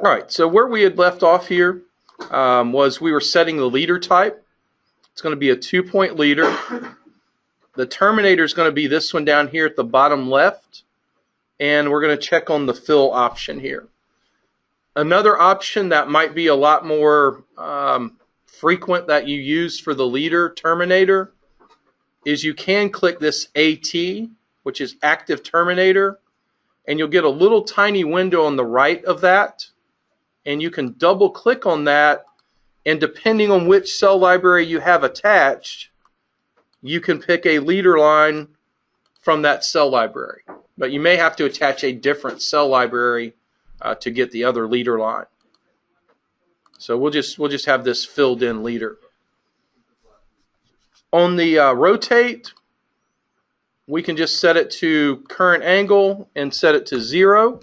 All right, so where we had left off here was we were setting the leader type. It's going to be a 2-point leader. The terminator is going to be this one down here at the bottom left, and we're going to check on the fill option here. Another option that might be a lot more frequent that you use for the leader terminator is you can click this AT, which is active terminator, and you'll get a little tiny window on the right of that, and you can double click on that, and depending on which cell library you have attached, you can pick a leader line from that cell library. But you may have to attach a different cell library to get the other leader line. So we'll just have this filled in leader. On the rotate, we can just set it to current angle and set it to 0.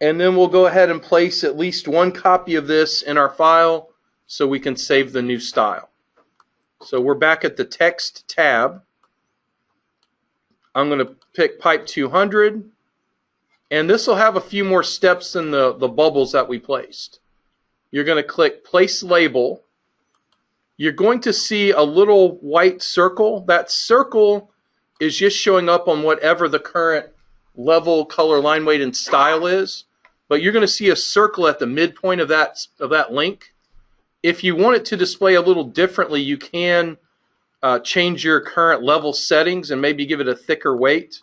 And then we'll go ahead and place at least one copy of this in our file so we can save the new style. So we're back at the text tab. I'm going to pick pipe 200, and this will have a few more steps than the bubbles that we placed. You're going to click place label. You're going to see a little white circle. That circle is just showing up on whatever the current level, color, line weight, and style is. But you're going to see a circle at the midpoint of that link. If you want it to display a little differently, you can change your current level settings and maybe give it a thicker weight.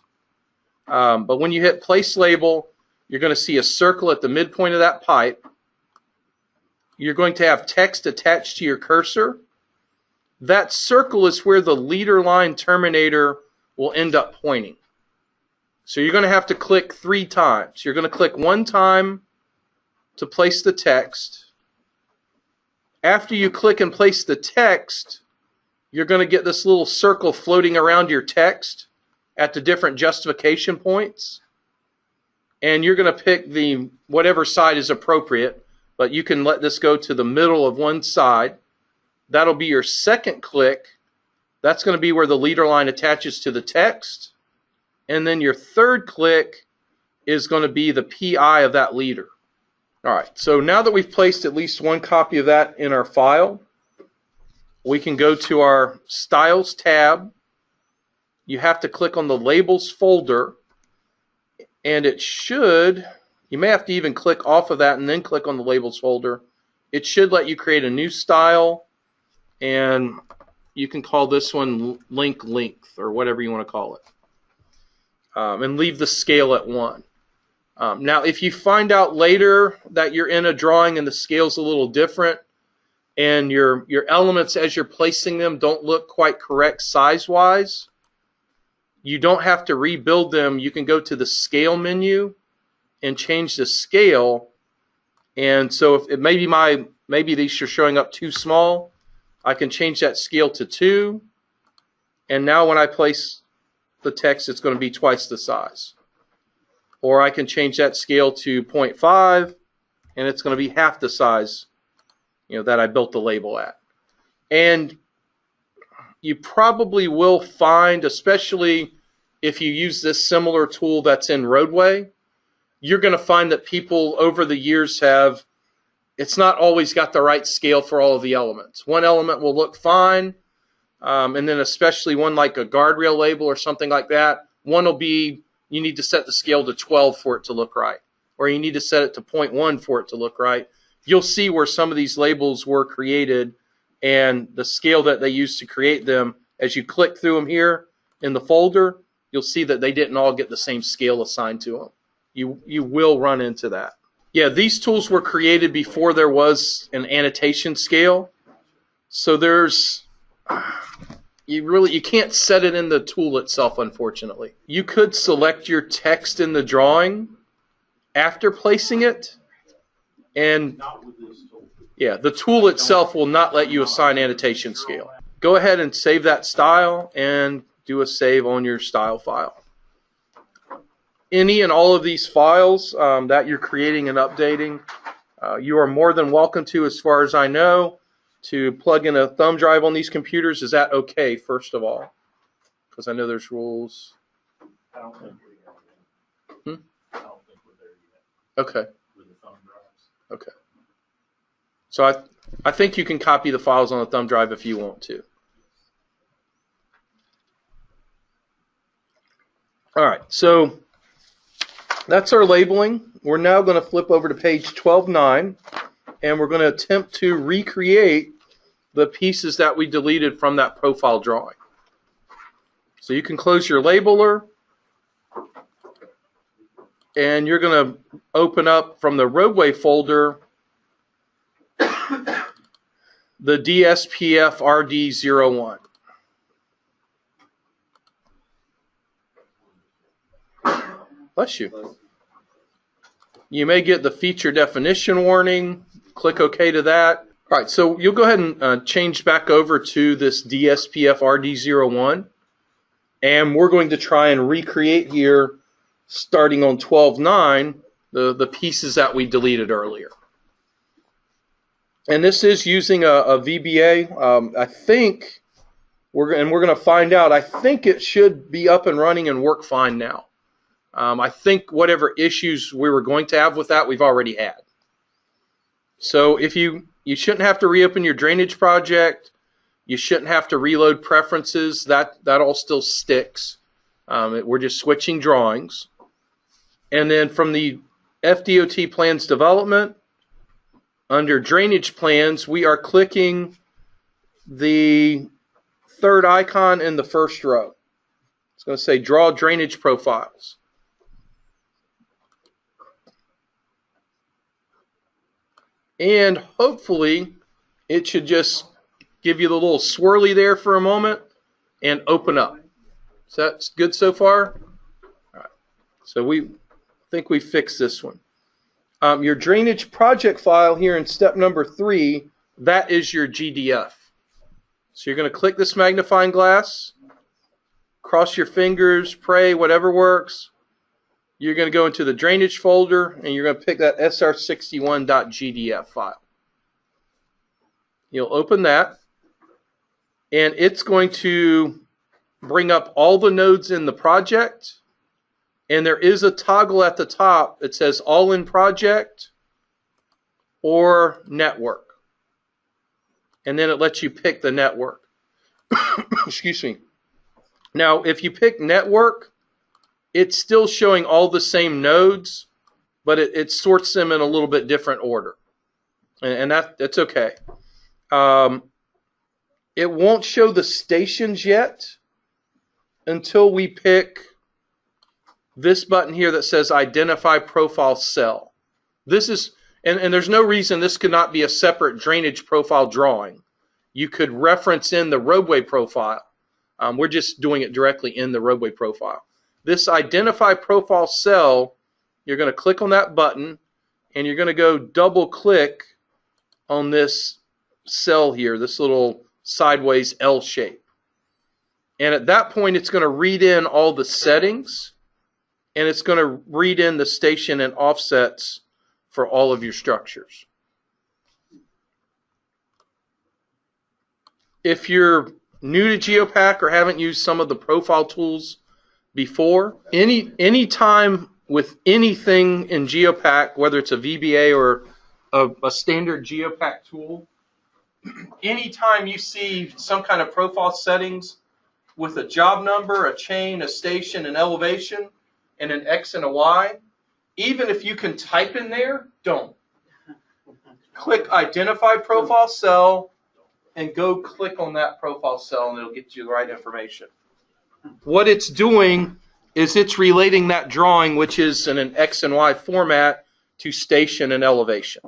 But when you hit place label, you're going to see a circle at the midpoint of that pipe. You're going to have text attached to your cursor. That circle is where the leader line terminator will end up pointing. So you're going to have to click 3 times. You're going to click 1 time to place the text. After you click and place the text, you're going to get this little circle floating around your text at the different justification points. And you're going to pick whatever side is appropriate, but you can let this go to the middle of one side. That'll be your second click. That's going to be where the leader line attaches to the text. And then your third click is going to be the PI of that leader. All right, so now that we've placed at least one copy of that in our file, we can go to our Styles tab. You have to click on the Labels folder, and it should, you may have to even click off of that and then click on the Labels folder. It should let you create a new style, and you can call this one link length or whatever you want to call it. And leave the scale at 1. Now, if you find out later that you're in a drawing and the scale's a little different, and your elements as you're placing them don't look quite correct size-wise, you don't have to rebuild them. You can go to the Scale menu and change the scale. And so if maybe these are showing up too small, I can change that scale to 2. And now when I place the text, it's going to be twice the size. Or I can change that scale to 0.5, and it's going to be half the size, that I built the label at. And you probably will find, especially if you use this similar tool that's in Roadway, you're going to find that people over the years it's not always got the right scale for all of the elements. One element will look fine, and then especially one like a guardrail label or something like that, one will be, you need to set the scale to 12 for it to look right, or you need to set it to 0.1 for it to look right. You'll see where some of these labels were created and the scale that they used to create them. As you click through them here in the folder, you'll see that they didn't all get the same scale assigned to them. You will run into that. Yeah, these tools were created before there was an annotation scale. So you can't set it in the tool itself, unfortunately. You could select your text in the drawing after placing it, and yeah, the tool itself will not let you assign annotation scale. Go ahead and save that style and do a save on your style file. Any and all of these files that you're creating and updating, you are more than welcome to, as far as I know, to plug in a thumb drive on these computers. Is that okay, first of all? Because I know there's rules. I don't think we're there yet. I don't think we're there Okay. Okay. So I think you can copy the files on a thumb drive if you want to. All right, so that's our labeling. We're now going to flip over to page 12.9, and we're going to attempt to recreate the pieces that we deleted from that profile drawing. So you can close your labeler, and you're going to open up from the roadway folder the DSPF RD01. Bless you. You may get the feature definition warning. Click OK to that. All right, so you'll go ahead and change back over to this DSPF RD01. And we're going to try and recreate here, starting on 12.9, the pieces that we deleted earlier. And this is using a VBA. I think we're going to find out. I think it should be up and running and work fine now. I think whatever issues we were going to have with that, we've already had. So if you shouldn't have to reopen your drainage project. You shouldn't have to reload preferences. That all still sticks. We're just switching drawings. And then from the FDOT plans development, under drainage plans, we are clicking the third icon in the first row. It's going to say draw drainage profiles. And hopefully it should just give you the little swirly there for a moment and open up. So that's good so far? All right. So we think we fixed this one. Your drainage project file here in step number 3, that is your GDF. So you're going to click this magnifying glass, cross your fingers, pray, whatever works. You're going to go into the drainage folder and you're going to pick that sr61.gdf file. You'll open that. And it's going to bring up all the nodes in the project. And there is a toggle at the top that says all in project or network. And then it lets you pick the network. Excuse me. Now, if you pick network, it's still showing all the same nodes, but it sorts them in a little bit different order. And that's okay. It won't show the stations yet until we pick this button here that says Identify Profile Cell. This is, and there's no reason this could not be a separate drainage profile drawing. You could reference in the roadway profile. We're just doing it directly in the roadway profile. This Identify Profile Cell, you're going to click on that button, and you're going to go double click on this cell here, this little sideways L shape. And at that point, it's going to read in all the settings, and it's going to read in the station and offsets for all of your structures. If you're new to GEOPAK or haven't used some of the profile tools before, any time with anything in GEOPAK, whether it's a VBA or a standard GEOPAK tool, anytime you see some kind of profile settings with a job number, a chain, a station, an elevation, and an X and a Y, even if you can type in there, don't. Click Identify Profile Cell and go click on that profile cell and it'll get you the right information. What it's doing is it's relating that drawing, which is in an X and Y format, to station and elevation.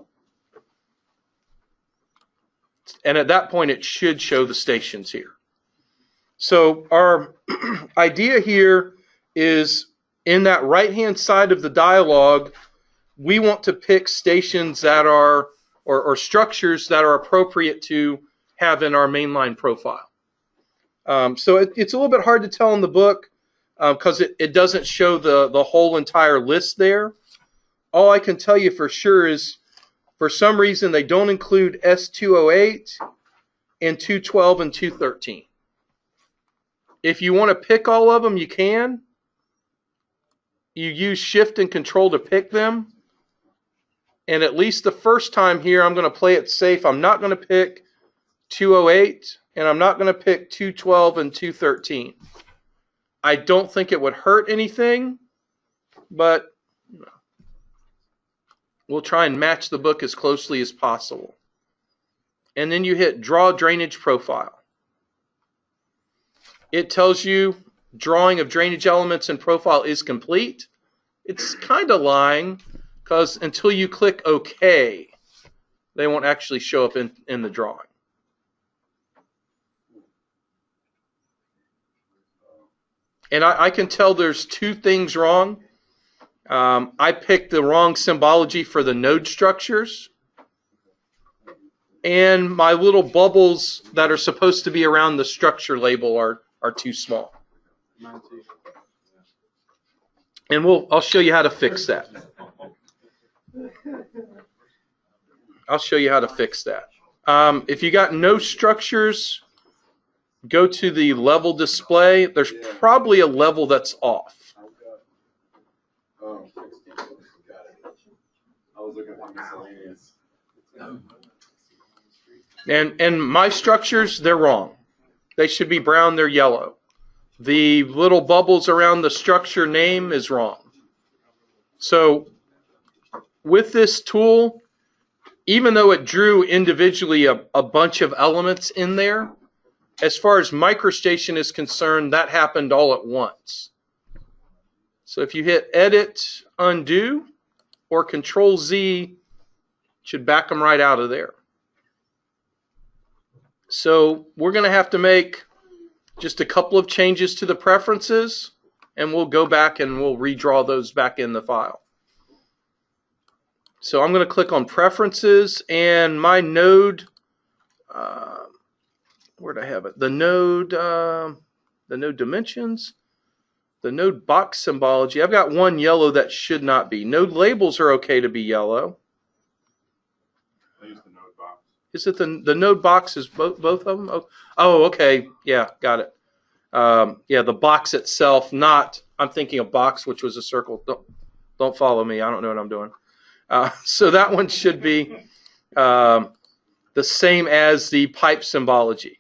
And at that point, it should show the stations here. So our idea here is in that right-hand side of the dialog, we want to pick stations that are, or structures that are appropriate to have in our mainline profile. So it's a little bit hard to tell in the book because it doesn't show the whole entire list there. All I can tell you for sure is for some reason they don't include S208 and 212 and 213. If you want to pick all of them, you can. You use Shift and Control to pick them, And at least the first time here, I'm going to play it safe. I'm not going to pick 208, and I'm not going to pick 212 and 213. I don't think it would hurt anything, but we'll try and match the book as closely as possible. And then you hit Draw Drainage Profile. It tells you drawing of drainage elements and profile is complete. It's kind of lying, because until you click OK, they won't actually show up in the drawing. And I can tell there's two things wrong. I picked the wrong symbology for the node structures. And my little bubbles that are supposed to be around the structure label are too small. And I'll show you how to fix that. I'll show you how to fix that. If you got no structures, go to the level display. There's probably a level that's off. And my structures, they're wrong. They should be brown, they're yellow. The little bubbles around the structure name is wrong. So with this tool, even though it drew individually a bunch of elements in there, as far as MicroStation is concerned, that happened all at once. So if you hit Edit, Undo, or Control Z, it should back them right out of there. So we're going to have to make just a couple of changes to the preferences, and we'll go back and we'll redraw those back in the file. So I'm going to click on Preferences, and my node, where'd I have it? The node dimensions, the node box symbology. I've got one yellow that should not be. Node labels are okay to be yellow. I use the node box. Is it the node box is both of them? Oh, okay. Yeah, got it. Yeah, the box itself, not, I'm thinking a box, which was a circle. Don't follow me. I don't know what I'm doing. So that one should be the same as the pipe symbology.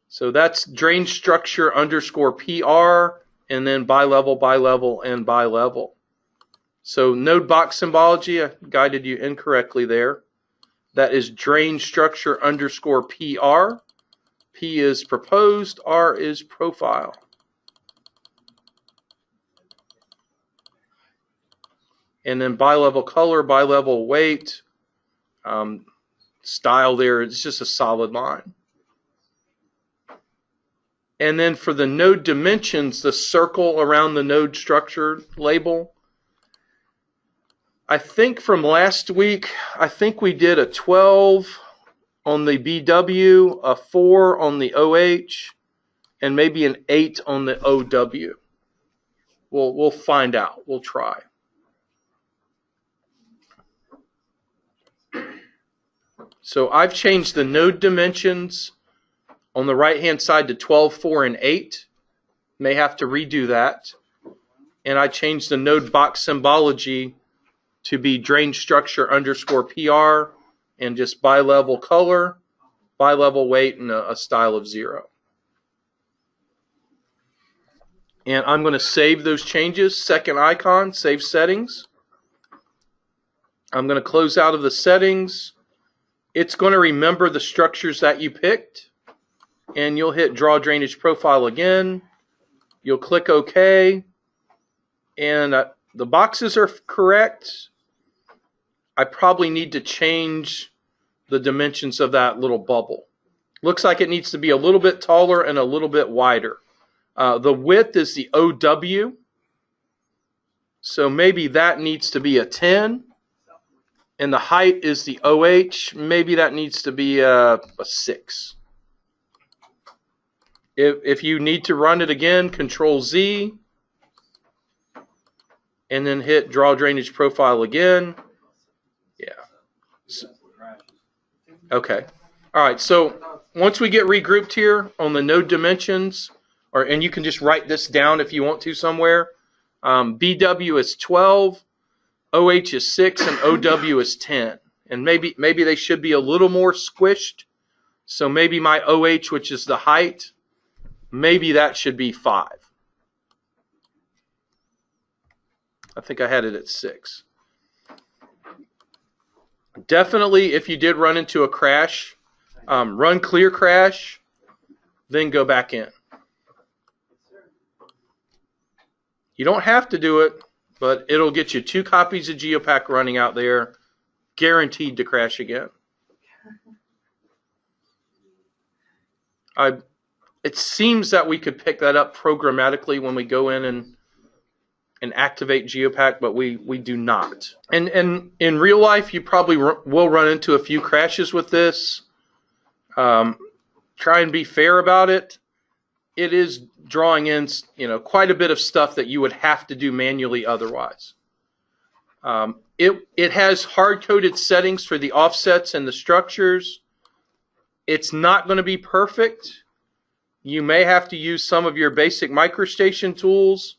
So that's drain structure underscore PR, and then bilevel, and bilevel. So node box symbology, I guided you incorrectly there. That is drain structure underscore PR. P is proposed, R is profile. And then bilevel color, bilevel weight, style there, it's just a solid line. And then for the node dimensions, the circle around the node structure label, I think from last week, I think we did a 12 on the BW, a 4 on the OH, and maybe an 8 on the OW. We'll find out. We'll try. So I've changed the node dimensions on the right-hand side to 12, 4, and 8. May have to redo that. And I changed the node box symbology to be drain structure underscore PR, and just bilevel color, bilevel weight, and a style of 0. And I'm going to save those changes. Second icon, save settings. I'm going to close out of the settings. It's going to remember the structures that you picked, and you'll hit Draw Drainage Profile again. You'll click OK, and the boxes are correct. I probably need to change the dimensions of that little bubble. Looks like it needs to be a little bit taller and a little bit wider. The width is the OW, so maybe that needs to be a 10. And the height is the OH. Maybe that needs to be a 6. If you need to run it again, Control Z, and then hit Draw Drainage Profile again. Yeah. Okay. All right. So once we get regrouped here on the node dimensions, and you can just write this down if you want to somewhere. BW is 12. OH is 6 and OW is 10. And maybe they should be a little more squished. So maybe my OH, which is the height, maybe that should be 5. I think I had it at 6. Definitely, if you did run into a crash, run clear crash, then go back in. You don't have to do it, but it'll get you 2 copies of GEOPAK running out there, guaranteed to crash again. It seems that we could pick that up programmatically when we go in and activate GEOPAK, but we do not. And in real life, you probably will run into a few crashes with this. Try and be fair about it. It is drawing in, quite a bit of stuff that you would have to do manually otherwise. It has hard-coded settings for the offsets and the structures. It's not going to be perfect. You may have to use some of your basic MicroStation tools,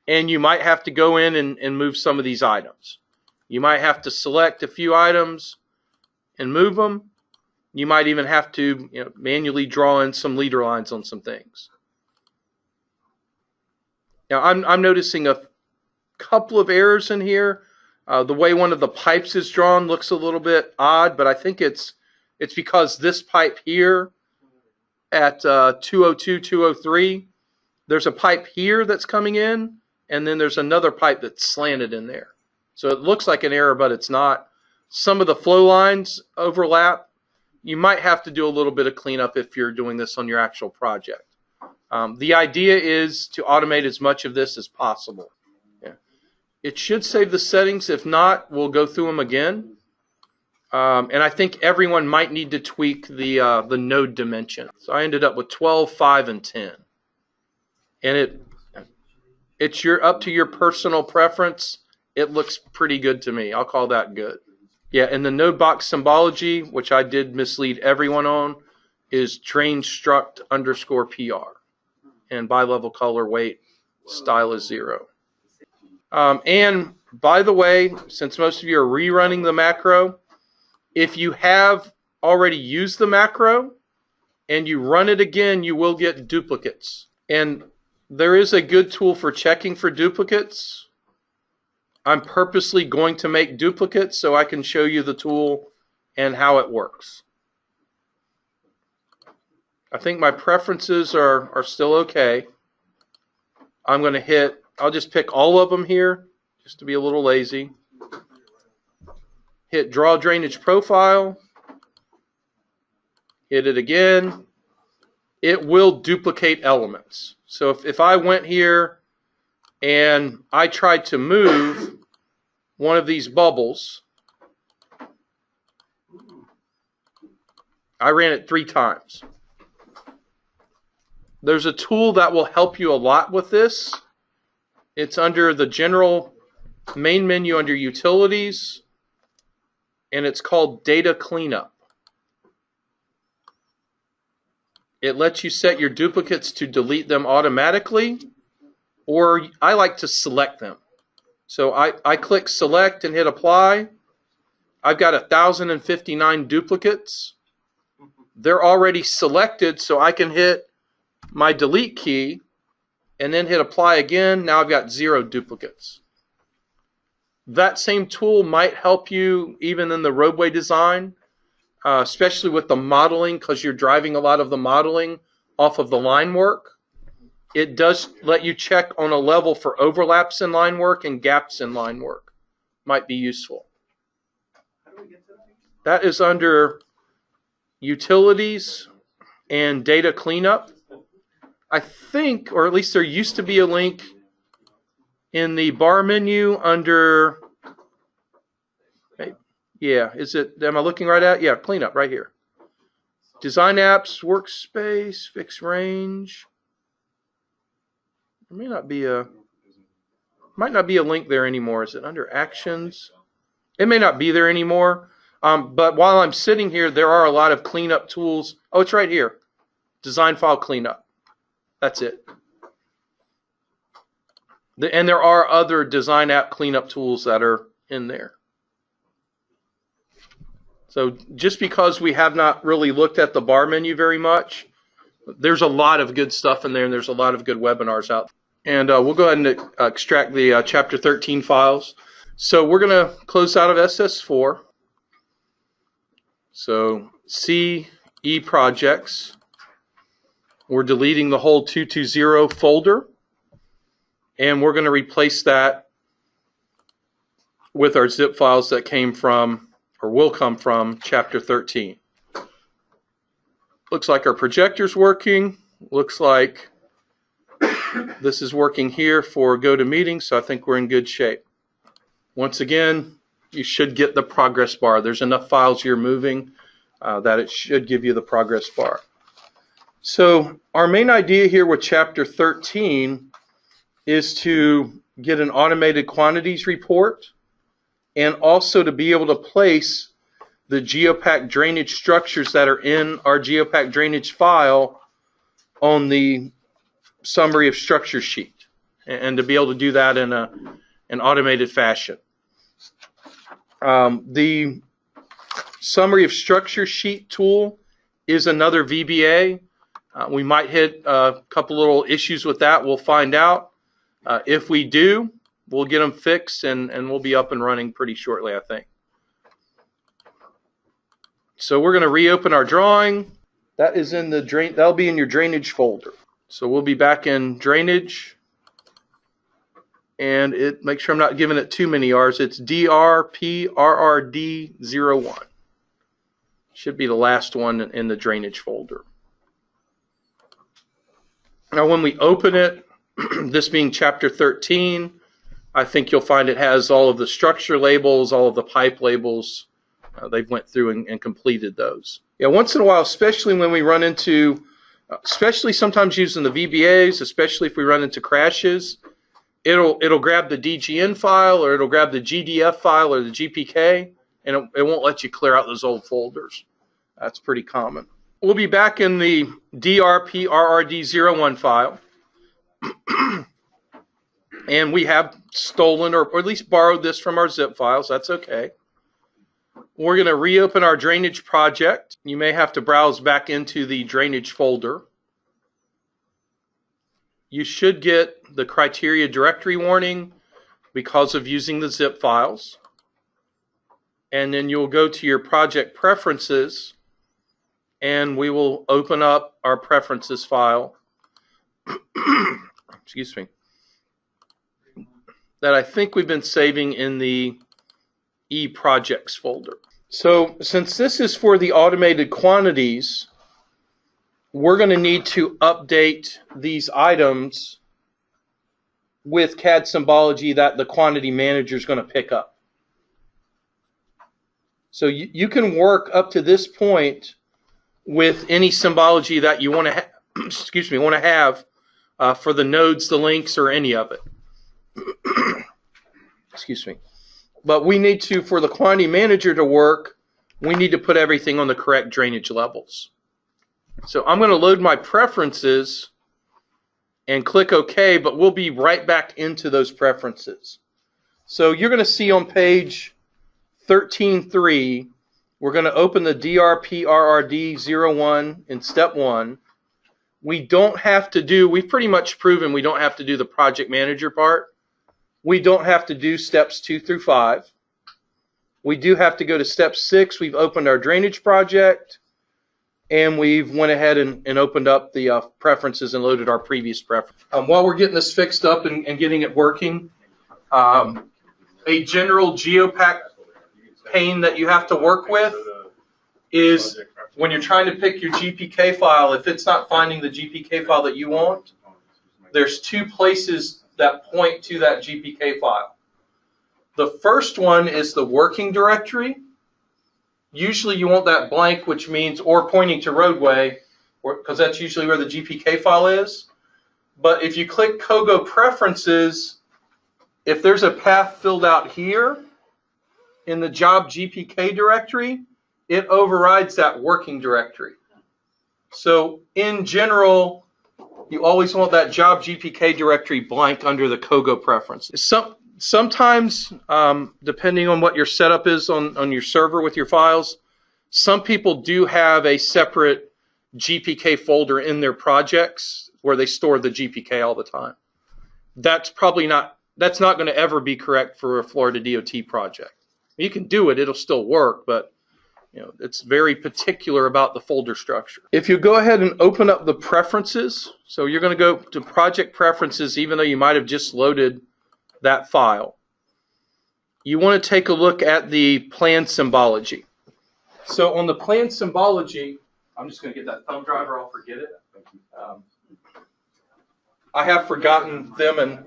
and you might have to go in and move some of these items. You might have to select a few items and move them. You might even have to manually draw in some leader lines on some things. Now I'm noticing a couple of errors in here. The way one of the pipes is drawn looks a little bit odd, but I think it's because this pipe here at 202, 203, there's a pipe here that's coming in, and then there's another pipe that's slanted in there. So it looks like an error, but it's not. Some of the flow lines overlap. You might have to do a little bit of cleanup if you're doing this on your actual project. The idea is to automate as much of this as possible. Yeah. It should save the settings. If not, we'll go through them again. And I think everyone might need to tweak the node dimension. So I ended up with 12, 5, and 10. And it's up to your personal preference. It looks pretty good to me. I'll call that good. Yeah, and the node box symbology, which I did mislead everyone on, is drain struct _PR. And bi-level color weight style is 0. And by the way, since most of you are rerunning the macro, if you have already used the macro and you run it again, you will get duplicates. And there is a good tool for checking for duplicates. I'm purposely going to make duplicates so I can show you the tool and how it works. I think my preferences are still okay. I'm going to I'll just pick all of them here just to be a little lazy. Hit Draw Drainage Profile. Hit it again. It will duplicate elements. So if I went here and I tried to move one of these bubbles, I ran it 3 times. There's a tool that will help you a lot with this. It's under the general main menu under Utilities, and it's called Data Cleanup. It lets you set your duplicates to delete them automatically, or I like to select them. So I click Select and hit Apply. I've got 1,059 duplicates. They're already selected, so I can hit my Delete key and then hit Apply again. Now I've got 0 duplicates. That same tool might help you even in the roadway design, especially with the modeling, because you're driving a lot of the modeling off of the line work. It does let you check on a level for overlaps in line work and gaps in line work. Might be useful. That is under Utilities and Data Cleanup. I think, or at least there used to be a link in the bar menu under, yeah, am I looking right at? Yeah, Cleanup right here. Design Apps, Workspace, Fix Range. There might not be a link there anymore. Is it under Actions? It may not be there anymore. But while I'm sitting here, there are a lot of cleanup tools. Oh, it's right here. Design File Cleanup. That's it. And there are other design app cleanup tools that are in there. So just because we have not really looked at the bar menu very much, there's a lot of good stuff in there, and there's a lot of good webinars out there. And we'll go ahead and extract the Chapter 13 files. So we're going to close out of SS4. So CE projects. We're deleting the whole 220 folder, and we're going to replace that with our zip files that came from, or will come from, Chapter 13. Looks like our projector's working. Looks like this is working here for GoToMeeting, so I think we're in good shape. Once again, you should get the progress bar. There's enough files you're moving that it should give you the progress bar. So our main idea here with Chapter 13 is to get an automated quantities report and also to be able to place the GEOPAK drainage structures that are in our GEOPAK drainage file on the summary of structure sheet, and to be able to do that in an automated fashion. The summary of structure sheet tool is another VBA. We might hit a couple little issues with that. We'll find out. If we do, we'll get them fixed, and we'll be up and running pretty shortly, I think. So we're going to reopen our drawing. That is in the that'll be in your drainage folder. So we'll be back in drainage, and make sure I'm not giving it too many R's. It's DRPRRD01. Should be the last one in the drainage folder. Now when we open it, this being Chapter 13, I think you'll find it has all of the structure labels, all of the pipe labels. They've went through and completed those. Yeah, once in a while, especially when we run into, especially sometimes using the VBAs, especially if we run into crashes, it'll grab the DGN file, or it'll grab the GDF file or the GPK, and it won't let you clear out those old folders. That's pretty common. We'll be back in the DRPRRD01 file. And we have stolen or at least borrowed this from our zip files. That's okay. We're going to reopen our drainage project. You may have to browse back into the drainage folder. You should get the criteria directory warning because of using the zip files. And then you'll go to your project preferences, and we will open up our preferences file. Excuse me. That I think we've been saving in the eProjects folder. So since this is for the automated quantities, we're going to need to update these items with CAD Symbology that the quantity manager is going to pick up. So you can work up to this point with any symbology that you want to have for the nodes, the links, or any of it. Excuse me. But we need to, for the quantity manager to work, we need to put everything on the correct drainage levels. So I'm going to load my preferences and click OK, but we'll be right back into those preferences. So you're going to see on page 13.3, we're going to open the DRPRRD01 in step 1. We've pretty much proven we don't have to do the project manager part. We don't have to do steps 2 through 5. We do have to go to step 6. We've opened our drainage project, and we've went ahead and opened up the preferences and loaded our previous preference. While we're getting this fixed up and getting it working, a general GEOPAK pain that you have to work with is when you're trying to pick your GPK file, if it's not finding the GPK file that you want, there's 2 places that point to that GPK file. The first one is the working directory. Usually you want that blank, which means, or pointing to roadway, because that's usually where the GPK file is. But if you click COGO preferences, if there's a path filled out here in the job GPK directory, it overrides that working directory. So in general, You always want that job GPK directory blank under the Kogo preference. Sometimes, depending on what your setup is on your server with your files, some people do have a separate GPK folder in their projects where they store the GPK all the time. That's not going to ever be correct for a Florida DOT project. You can do it, it'll still work, but it's very particular about the folder structure. If you go ahead and open up the preferences, so you're going to go to project preferences even though you might have just loaded that file. You want to take a look at the plan symbology. So on the plan symbology, I'm just going to get that thumb drive or I'll forget it. I have forgotten them and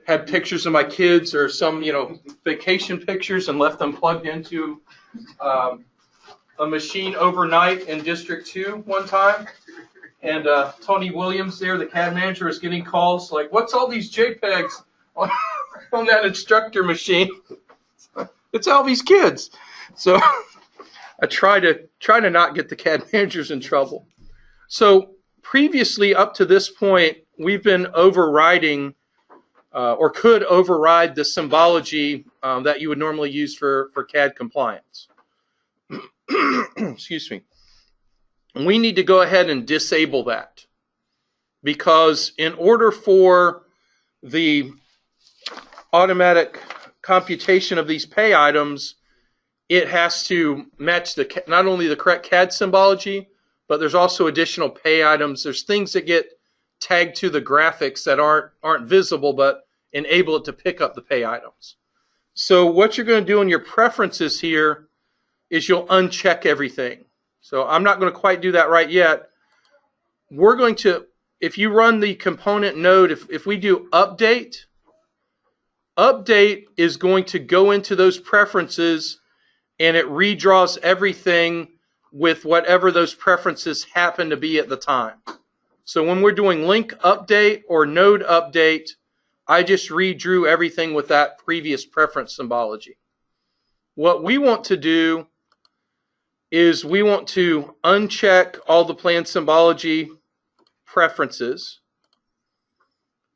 had pictures of my kids or some vacation pictures and left them plugged into a machine overnight in District 2 one time. And Tony Williams there, the CAD manager, is getting calls like, what's all these JPEGs on that instructor machine? It's Alvie's kids. So I try to not get the CAD managers in trouble. So previously up to this point, we've been overriding or could override the symbology that you would normally use for CAD compliance. Excuse me. We need to go ahead and disable that, because in order for the automatic computation of these pay items, it has to match not only the correct CAD symbology, but there's also additional pay items. There's things that get tagged to the graphics that aren't visible but enable it to pick up the pay items. So what you're going to do in your preferences here is you'll uncheck everything. So I'm not going to quite do that right yet. We're going to, if you run the component node, if we do update is going to go into those preferences and it redraws everything with whatever those preferences happen to be at the time. So when we're doing link update or node update, I just redrew everything with that previous preference symbology. What we want to do is we want to uncheck all the plan symbology preferences,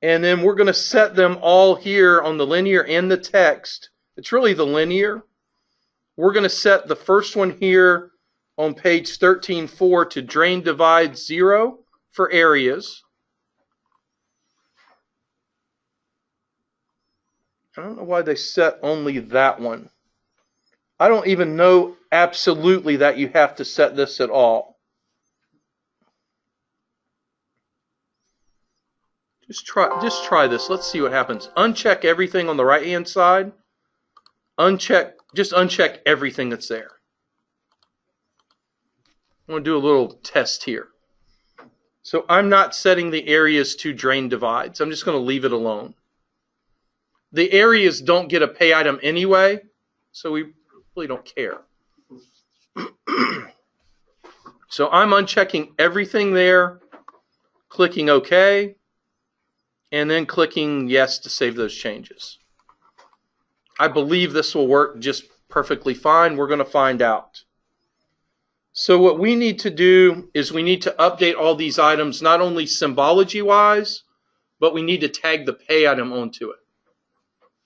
and then we're going to set them all here on the linear and the text. It's really the linear. We're going to set the first one here on page 13.4 to drain divide 0 for areas. I don't know why they set only that one. I don't even know absolutely that you have to set this at all. Just try this. Let's see what happens. Uncheck everything on the right hand side. Just uncheck everything that's there. I'm going to do a little test here. So I'm not setting the areas to drain divides. I'm just going to leave it alone. The areas don't get a pay item anyway, so we really don't care. So I'm unchecking everything there, clicking OK, and then clicking yes to save those changes. I believe this will work just perfectly fine. We're going to find out. So what we need to do is we need to update all these items, not only symbology-wise, but we need to tag the pay item onto it.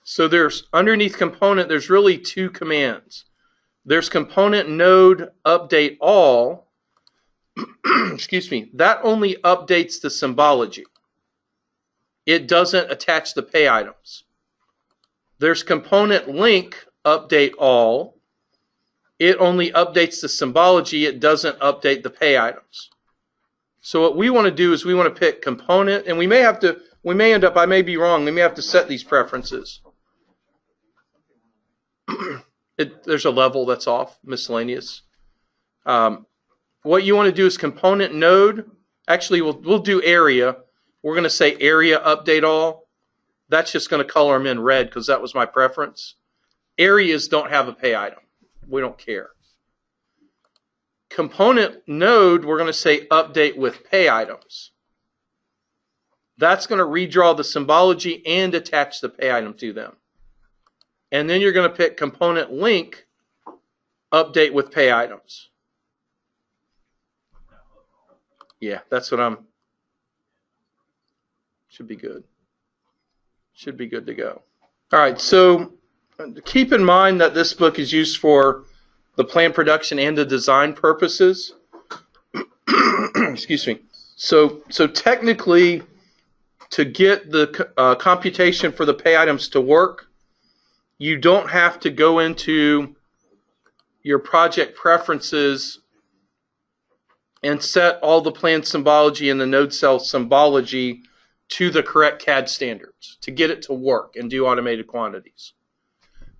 So there's underneath component, there's really two commands. There's component node update all. Excuse me. That only updates the symbology. It doesn't attach the pay items. There's component link update all. It only updates the symbology. It doesn't update the pay items. So what we want to do is we want to pick component, and we may end up, I may be wrong, we may have to set these preferences. There's a level that's off, miscellaneous. What you want to do is component node. Actually, we'll do area. We're going to say area update all. That's just going to color them in red because that was my preference. Areas don't have a pay item. We don't care. Component node, we're going to say update with pay items. That's going to redraw the symbology and attach the pay item to them. And then you're going to pick component link update with pay items. Yeah, that's what I'm. Should be good. Should be good to go. All right, so keep in mind that this book is used for the plan production and the design purposes. Excuse me. So technically, to get the computation for the pay items to work, you don't have to go into your project preferences and set all the plan symbology and the node cell symbology to the correct CAD standards to get it to work and do automated quantities.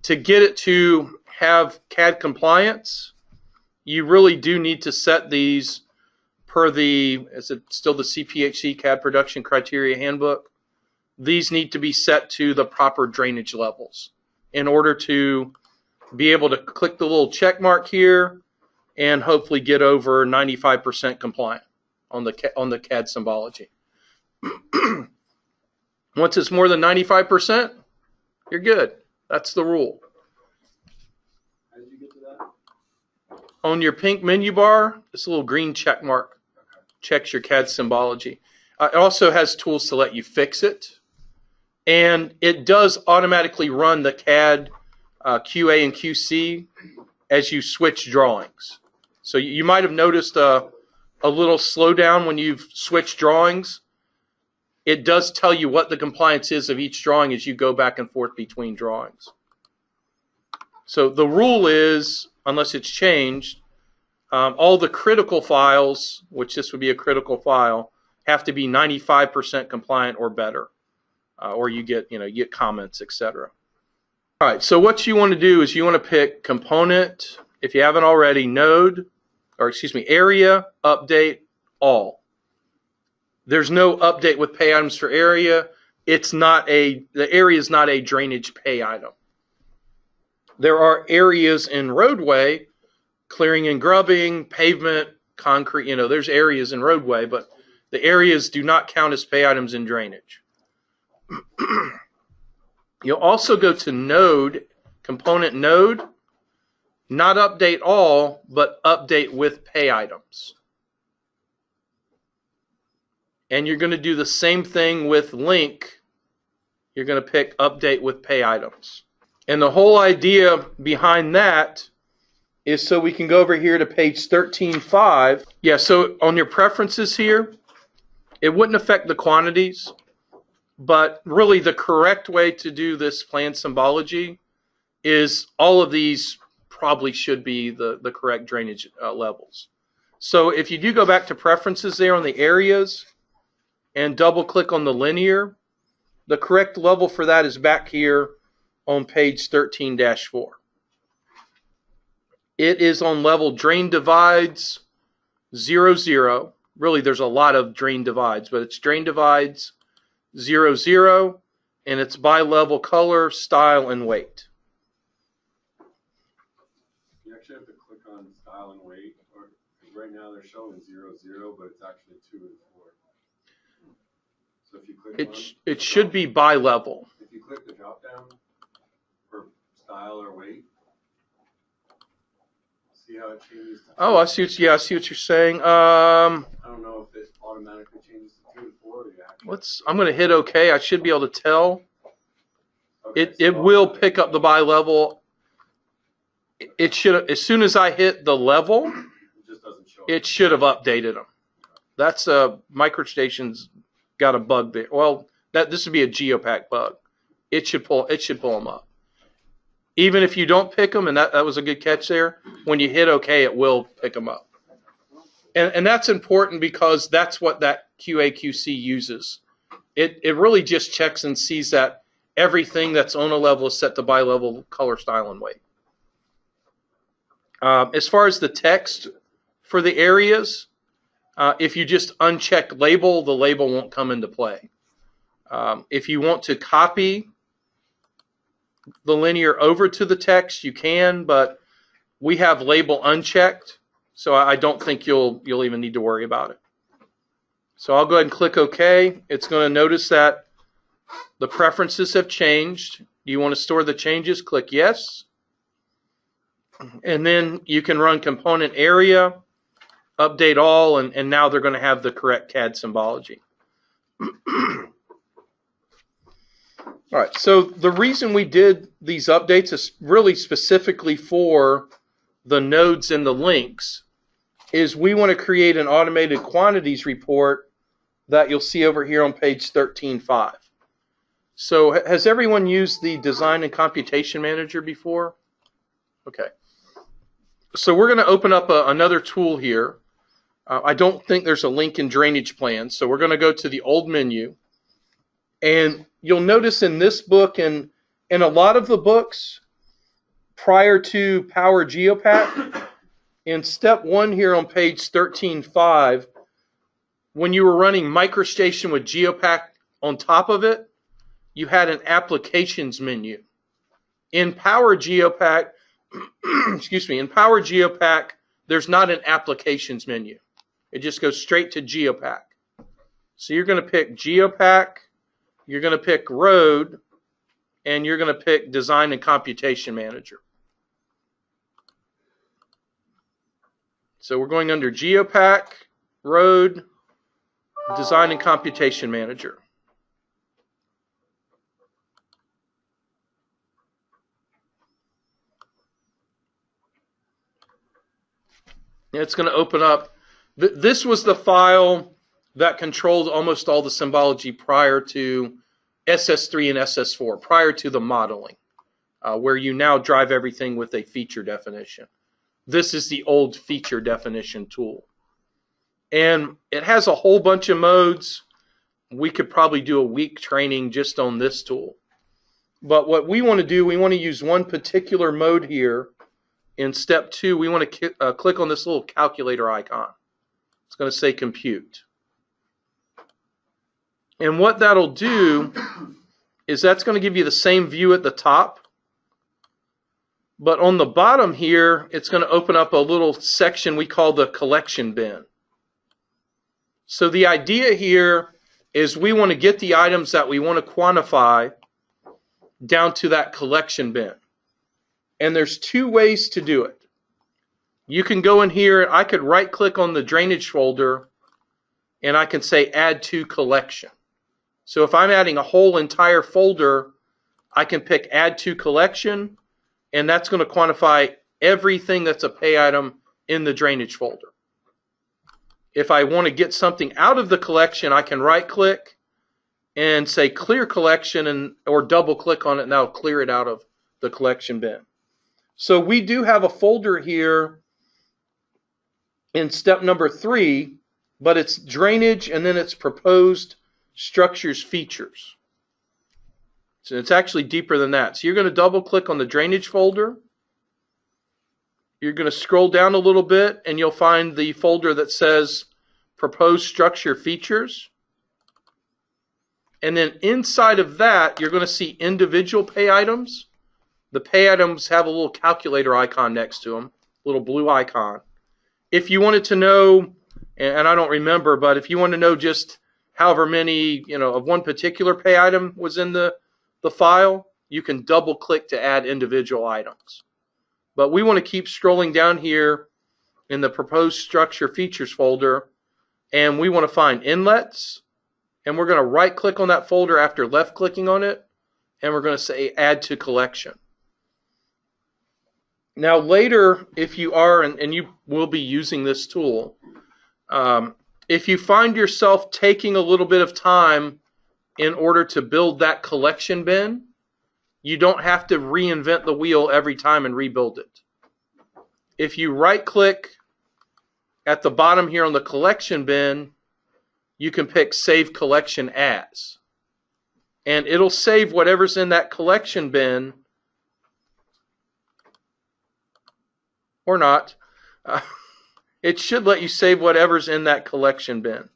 To get it to have CAD compliance, you really do need to set these per the, is it still the CPHC CAD Production Criteria Handbook? These need to be set to the proper drainage levels in order to be able to click the little check mark here and hopefully get over 95% compliant on the CAD symbology. Once it's more than 95%, you're good. That's the rule. How did you get to that? On your pink menu bar, this little green check mark checks your CAD symbology. It also has tools to let you fix it. And it does automatically run the CAD QA and QC as you switch drawings. So you might have noticed a little slowdown when you've switched drawings. It does tell you what the compliance is of each drawing as you go back and forth between drawings. So the rule is, unless it's changed, all the critical files, which this would be a critical file, have to be 95% compliant or better, or you get comments, etc. All right. So what you want to do is you want to pick component, if you haven't already, node, or excuse me, area, update, all. There's no update with pay items for area. The area is not a drainage pay item. There are areas in roadway, clearing and grubbing, pavement, concrete, there's areas in roadway, but the areas do not count as pay items in drainage. You'll also go to node, component node, not update all, but update with pay items. And you're going to do the same thing with link. You're going to pick update with pay items. And the whole idea behind that is so we can go over here to page 13.5. Yeah, so on your preferences here, it wouldn't affect the quantities, but really the correct way to do this plan symbology is all of these probably should be the correct drainage levels. So if you do go back to preferences there on the areas, and double click on the linear, the correct level for that is back here on page 13-4. It is on level drain divides 0, 0. Really, there's a lot of drain divides, but it's drain divides 0, 0, and it's by level color, style, and weight. You actually have to click on style and weight, or right now they're showing 0, 0, but it's actually 2 and 4. So if you click it should be by level. If you click the drop down for style or weight, see how it changes to 2? Oh, I see what you're saying. I don't know if it automatically changes to 2 and 4 or you actually. I'm going to hit OK. I should be able to tell. Okay, It will pick up the by level. It should, as soon as I hit the level, it just doesn't show. It should have updated them. That's MicroStation's got a bug there. Well, this would be a GEOPAK bug. It should pull them up. Even if you don't pick them, and that was a good catch there, when you hit OK, it will pick them up. And that's important because that's what that QA/QC uses. It really just checks and sees that everything that's on a level is set to by level, color, style, and weight. As far as the text for the areas, if you just uncheck label, the label won't come into play. If you want to copy the linear over to the text, you can, but we have label unchecked, so I don't think you'll even need to worry about it. So I'll go ahead and click OK. It's going to notice that the preferences have changed. Do you want to store the changes? Click yes. And then you can run component area, update all, and now they're going to have the correct CAD symbology. All right, so the reason we did these updates is really specifically for the nodes and the links, is we want to create an automated quantities report that you'll see over here on page 13.5. So has everyone used the Design and Computation Manager before? Okay. So we're going to open up another tool here. I don't think there's a link in Drainage Plans, so we're going to go to the old menu. And you'll notice in this book and in a lot of the books prior to Power GEOPAK, in step 1 here on page 13.5, when you were running MicroStation with GEOPAK on top of it, you had an applications menu. In Power GEOPAK, in Power GEOPAK, there's not an applications menu. It just goes straight to GEOPAK. So you're going to pick GEOPAK, you're going to pick Road, and you're going to pick Design and Computation Manager. So we're going under GEOPAK, Road, Design and Computation Manager. And it's going to open up. This was the file that controlled almost all the symbology prior to SS3 and SS4, prior to the modeling, where you now drive everything with a feature definition. This is the old feature definition tool. And it has a whole bunch of modes. We could probably do a week training just on this tool. But what we want to do, we want to use one particular mode here. In step 2, we want to click on this little calculator icon. It's going to say compute. And what that'll do is that's going to give you the same view at the top. But on the bottom here, it's going to open up a little section we call the collection bin. So the idea here is we want to get the items that we want to quantify down to that collection bin. And there's 2 ways to do it. You can go in here, I could right click on the drainage folder and I can say add to collection. So if I'm adding a whole entire folder, I can pick add to collection, and that's going to quantify everything that's a pay item in the drainage folder. If I want to get something out of the collection, I can right click and say clear collection, or double click on it, and that'll clear it out of the collection bin. So we do have a folder here in step number 3, but it's drainage and then it's proposed structures features. So it's actually deeper than that. So you're going to double click on the drainage folder. You're going to scroll down a little bit and you'll find the folder that says proposed structure features. And then inside of that, you're going to see individual pay items. The pay items have a little calculator icon next to them, a little blue icon. If you wanted to know, and I don't remember, but if you want to know just however many, of one particular pay item was in the file, you can double click to add individual items. But we want to keep scrolling down here in the proposed structure features folder, and we want to find inlets, and we're going to right click on that folder after left clicking on it, and we're going to say add to collection. Now later, if you are, and you will be using this tool, if you find yourself taking a little bit of time in order to build that collection bin, you don't have to reinvent the wheel every time and rebuild it. If you right click at the bottom here on the collection bin, you can pick Save Collection As. And it'll save whatever's in that collection bin, or not. It should let you save whatever's in that collection bin.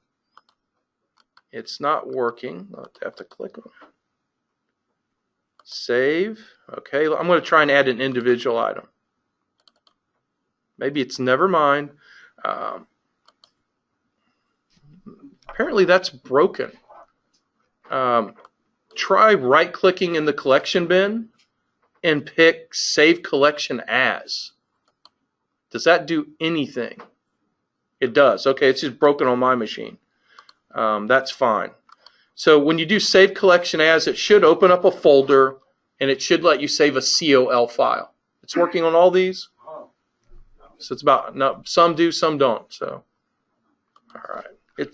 It's not working. I'll have to click on it. Save. Okay, I'm going to try and add an individual item. Maybe it's never mind. Apparently that's broken. Try right-clicking in the collection bin and pick Save Collection As. Does that do anything? It does. Okay, it's just broken on my machine. That's fine. So when you do save collection as, it should open up a folder and it should let you save a COL file. It's working on all these. So it's about, no, some do, some don't. So, all right.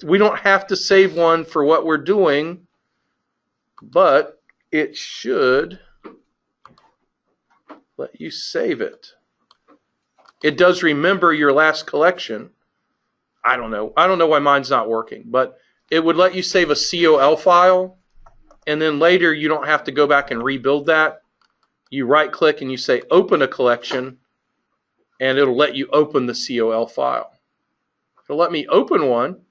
We don't have to save one for what we're doing, but it should let you save it. It does remember your last collection. I don't know. I don't know why mine's not working, but it would let you save a COL file, and then later you don't have to go back and rebuild that. You right click and you say open a collection, and it'll let you open the COL file. It'll let me open one.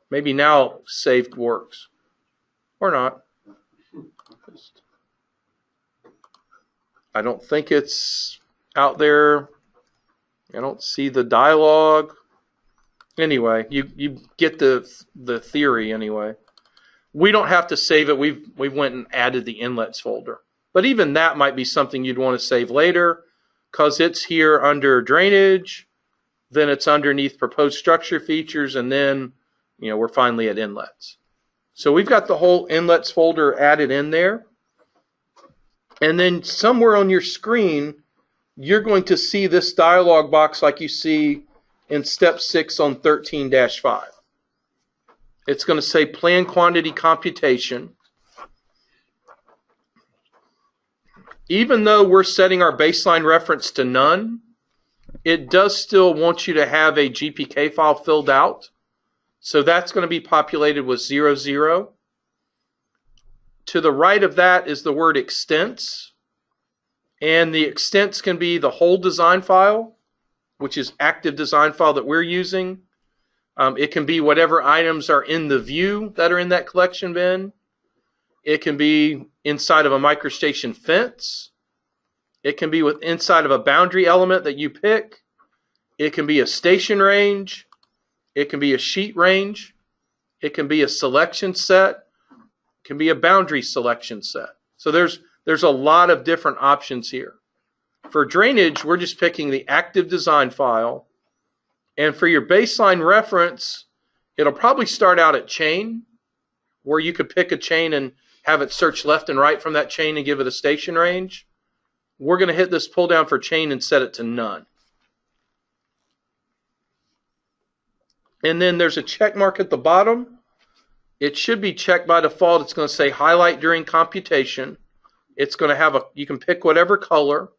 Maybe now saved works. Or not. I don't think it's out there. I don't see the dialogue. Anyway, you get the theory anyway. We don't have to save it. We've went and added the inlets folder. But even that might be something you'd want to save later, because it's here under drainage, then it's underneath proposed structure features, and then we're finally at inlets. So we've got the whole inlets folder added in there. And then somewhere on your screen, you're going to see this dialog box like you see in step 6 on 13-5. It's going to say plan quantity computation. Even though we're setting our baseline reference to none, it does still want you to have a GPK file filled out. So that's going to be populated with 00. To the right of that is the word extents. And the extents can be the whole design file, which is active design file that we're using. It can be whatever items are in the view that are in that collection bin. It can be inside of a microstation fence. It can be inside of a boundary element that you pick. It can be a station range. It can be a sheet range. It can be a selection set. It can be a boundary selection set. So there's a lot of different options here. For drainage, we're just picking the active design file. And for your baseline reference, it'll probably start out at chain, where you could pick a chain and have it search left and right from that chain and give it a station range. We're going to hit this pull down for chain and set it to none. And then there's a check mark at the bottom. It should be checked by default. It's going to say highlight during computation. It's going to have you can pick whatever color.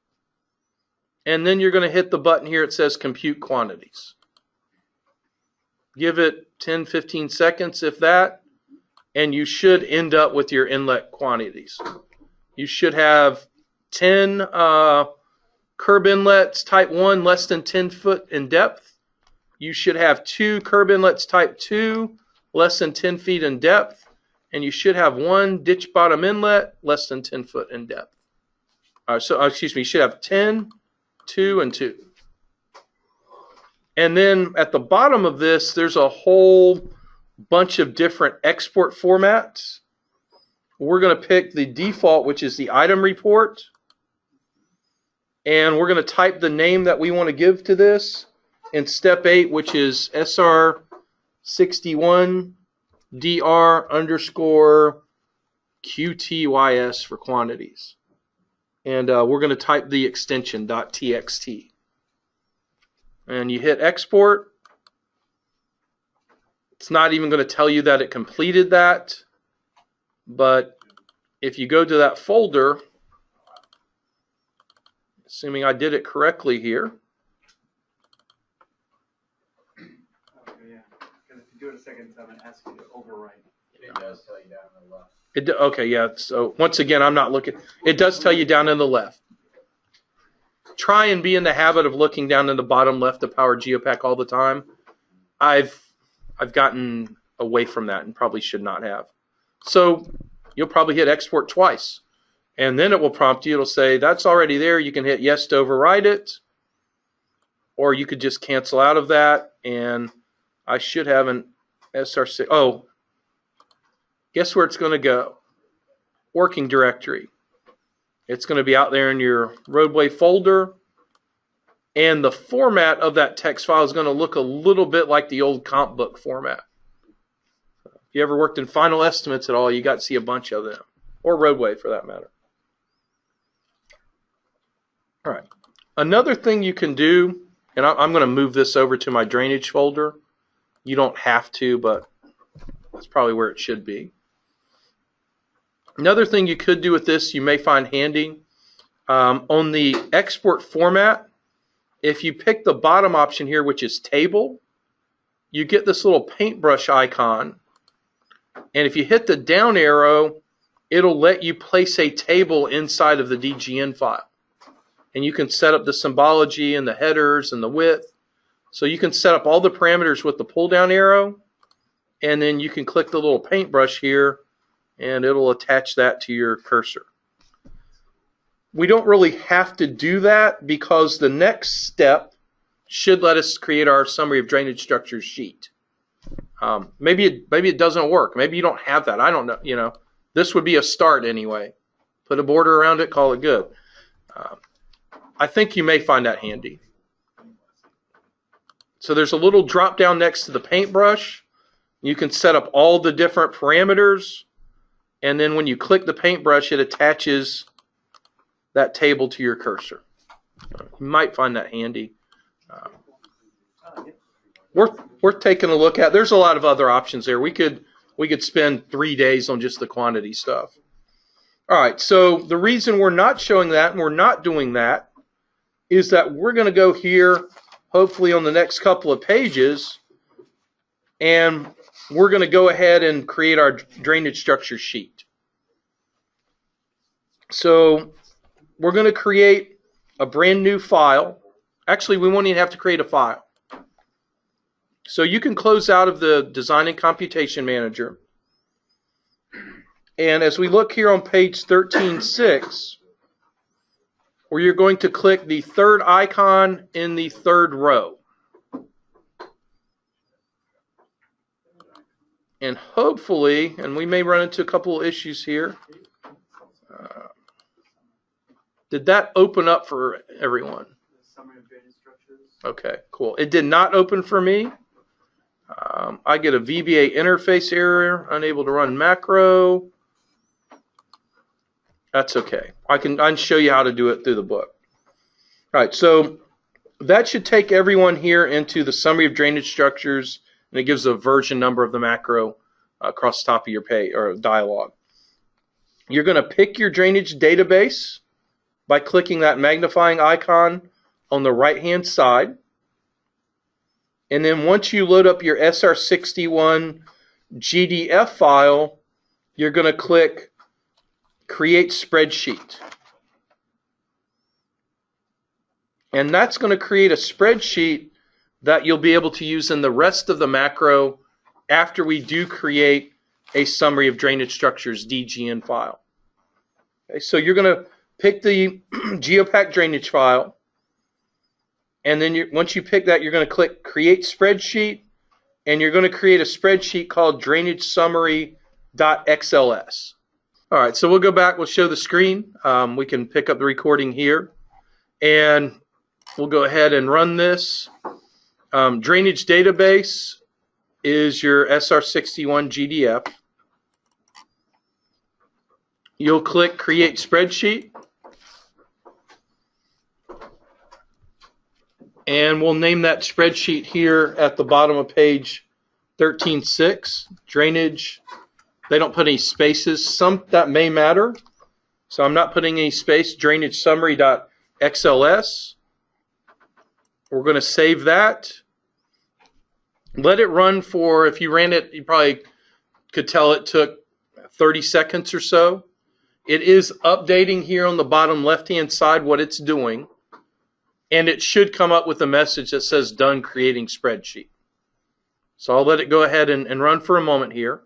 And then you're going to hit the button here. It says compute quantities. Give it 10, 15 seconds, if that, and you should end up with your inlet quantities. You should have 10 curb inlets type 1 less than 10 foot in depth. You should have 2 curb inlets type 2 less than 10 feet in depth. And you should have 1 ditch bottom inlet less than 10 foot in depth. You should have 10, 2, and 2. And then at the bottom of this, there's a whole bunch of different export formats. We're going to pick the default, which is the item report. And we're going to type the name that we want to give to this in step 8, which is SR61DR_QTYS for quantities. And we're going to type the extension .txt. And you hit export. It's not even going to tell you that it completed that. But if you go to that folder, assuming I did it correctly here. Okay, yeah. Because if you do it a second time, it asks you to overwrite. It does tell you down on the left. Okay, yeah. So once again, I'm not looking. It does tell you down in the left. Try and be in the habit of looking down in the bottom left of Power GEOPAK all the time. I've gotten away from that and probably should not have. So you'll probably hit export twice. And then it will prompt you. It'll say, that's already there. You can hit yes to override it. Or you could just cancel out of that. And I should have an SR6. Oh, guess where it's going to go? Working directory. It's going to be out there in your roadway folder. And the format of that text file is going to look a little bit like the old comp book format. you ever worked in final estimates at all, you got to see a bunch of them, or roadway for that matter. All right. Another thing you can do, and I'm going to move this over to my drainage folder. You don't have to, but that's probably where it should be. Another thing you could do with this, you may find handy, on the export format, if you pick the bottom option here, which is table, you get this little paintbrush icon. And if you hit the down arrow, it'll let you place a table inside of the DGN file. And you can set up the symbology and the headers and the width. So you can set up all the parameters with the pull down arrow, and then you can click the little paintbrush here and it'll attach that to your cursor. We don't really have to do that because the next step should let us create our summary of drainage structures sheet. Maybe it doesn't work. Maybe you don't have that. I don't know. You know, this would be a start anyway. Put a border around it, call it good. I think you may find that handy. So there's a little drop down next to the paintbrush. You can set up all the different parameters, and then when you click the paintbrush, it attaches that table to your cursor. You might find that handy. Worth taking a look at. There's a lot of other options there. We could spend 3 days on just the quantity stuff. All right, so the reason we're not showing that and we're not doing that is that we're going to go here, hopefully on the next couple of pages, and we're going to go ahead and create our drainage structure sheet. So we're going to create a brand new file. Actually, we won't even have to create a file. So you can close out of the Design and Computation Manager. And as we look here on page 13.6, where you're going to click the third icon in the third row. And hopefully, and we may run into a couple of issues here. Did that open up for everyone? Okay, cool. It did not open for me. I get a VBA interface error, unable to run macro. That's okay. I can show you how to do it through the book. All right, so that should take everyone here into the summary of drainage structures, and it gives a version number of the macro across the top of your page or dialog. You're going to pick your drainage database by clicking that magnifying icon on the right-hand side. And then once you load up your SR61 GDF file, you're going to click Create Spreadsheet. And that's going to create a spreadsheet that you'll be able to use in the rest of the macro after we do create a summary of drainage structures DGN file. Okay, so you're going to pick the GEOPAK drainage file, and then once you pick that, you're going to click Create Spreadsheet, and you're going to create a spreadsheet called Drainage Summary.xls. All right, so we'll go back, we'll show the screen. We can pick up the recording here, and we'll go ahead and run this. Drainage database is your SR61 GDF. You'll click Create Spreadsheet, and we'll name that spreadsheet here at the bottom of page 13.6, Drainage. They don't put any spaces. Some that may matter, so I'm not putting any space. Drainage Summary.xls. We're going to save that. Let it run for, if you ran it, you probably could tell it took 30 seconds or so. It is updating here on the bottom left-hand side what it's doing, and it should come up with a message that says done creating spreadsheet. So I'll let it go ahead and run for a moment here.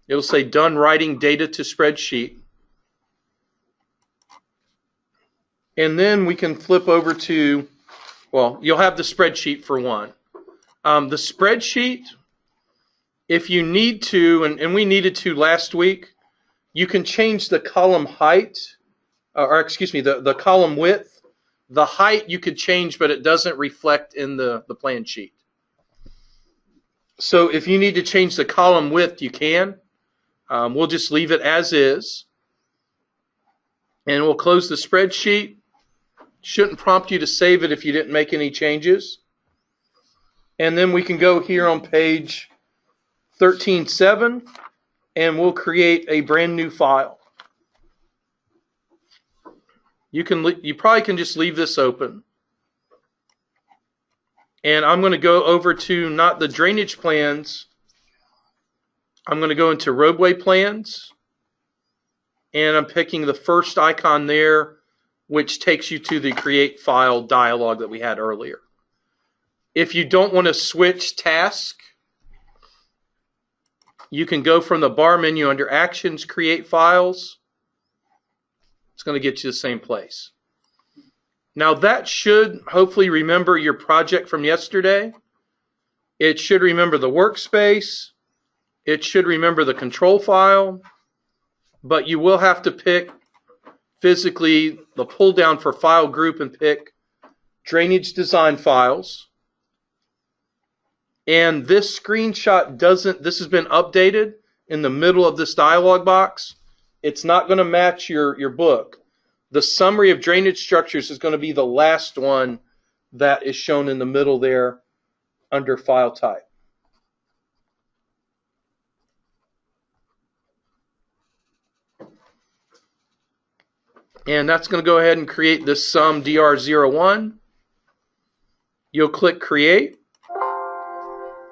It'll say done writing data to spreadsheet. And then we can flip over to, well, you'll have the spreadsheet for one. The spreadsheet, if you need to, and we needed to last week, you can change the column height, or excuse me, the column width. The height you could change, but it doesn't reflect in the plan sheet. So if you need to change the column width, you can. We'll just leave it as is. And we'll close the spreadsheet. Shouldn't prompt you to save it if you didn't make any changes. And then we can go here on page 13.7 and we'll create a brand new file. You probably can just leave this open. And I'm going to go over to not the drainage plans. I'm going to go into roadway plans. And I'm picking the first icon there, which takes you to the create file dialog that we had earlier. If you don't want to switch task, you can go from the bar menu under Actions, Create Files. It's going to get you the same place. Now that should hopefully remember your project from yesterday. It should remember the workspace. It should remember the control file. But you will have to pick physically the pull down for file group and pick drainage design files. And this screenshot this has been updated in the middle of this dialog box. It's not going to match your book. The summary of drainage structures is going to be the last one that is shown in the middle there under file type. And that's going to go ahead and create this sum dr01. You'll click create.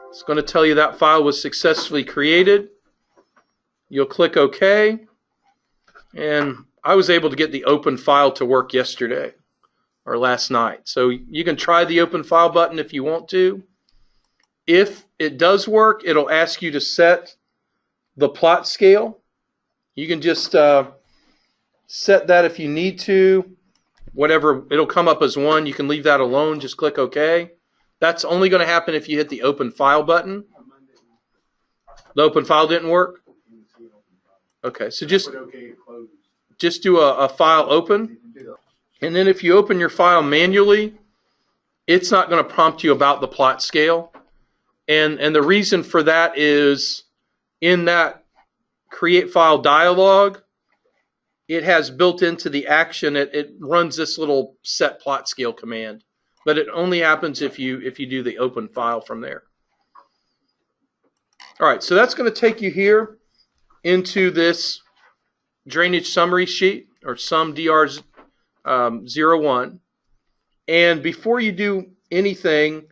It's going to tell you that file was successfully created. You'll click OK. And I was able to get the open file to work yesterday or last night. So you can try the open file button if you want to. If it does work, it'll ask you to set the plot scale. You can just set that if you need to. Whatever, it'll come up as 1. You can leave that alone. Just click OK. That's only going to happen if you hit the open file button. The open file didn't work? Okay, so just do a file open. And then if you open your file manually, it's not going to prompt you about the plot scale. And the reason for that is in that create file dialog, it has built into the action, it runs this little set plot scale command. But it only happens if you do the open file from there. All right, so that's going to take you here into this drainage summary sheet, or sum dr01. And before you do anything,